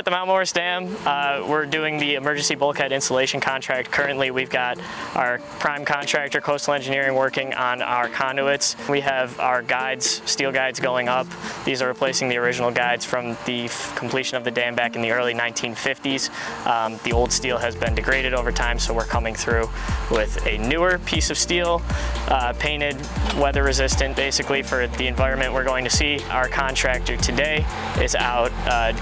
at the Mount Morris Dam. We're doing the emergency bulkhead installation contract. Currently, we've got our prime contractor, Coastal Engineering, working on our conduits. We have our guides, steel guides going up. These are replacing the original guides from the completion of the dam back in the early 1950s. The old steel has been degraded over time, so we're coming through with a newer piece of steel, painted, weather resistant, basically for the environment we're going to see. Our contractor today is out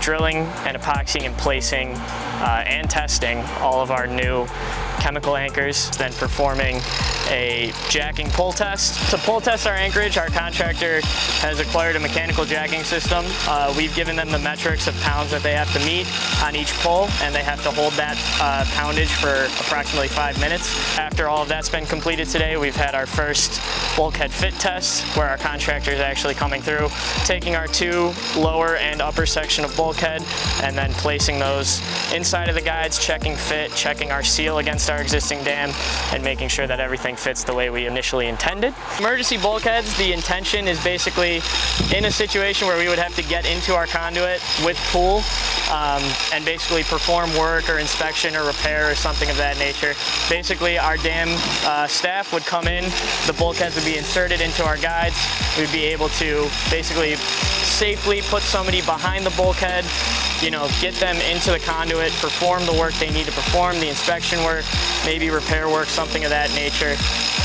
drilling and epoxying and placing and testing all of our new chemical anchors, then performing a jacking pull test. To pull test our anchorage, our contractor has acquired a mechanical jacking system. We've given them the metrics of pounds that they have to meet on each pull, and they have to hold that poundage for approximately 5 minutes. After all of that's been completed today, we've had our first bulkhead fit test, where our contractor is actually coming through, taking our two lower and upper section of bulkhead, and then placing those inside of the guides, checking fit, checking our seal against our existing dam, and making sure that everything fits the way we initially intended. Emergency bulkheads, the intention is basically in a situation where we would have to get into our conduit with pool and basically perform work or inspection or repair or something of that nature. Basically, our dam staff would come in, the bulkheads would be inserted into our guides. We'd be able to basically safely put somebody behind the bulkhead, get them into the conduit, perform the work they need to perform, the inspection work, maybe repair work, something of that nature,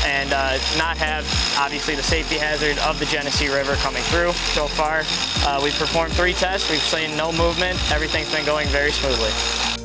and not have, obviously, the safety hazard of the Genesee River coming through. So far, we've performed 3 tests. We've seen no movement. Everything's been going very smoothly.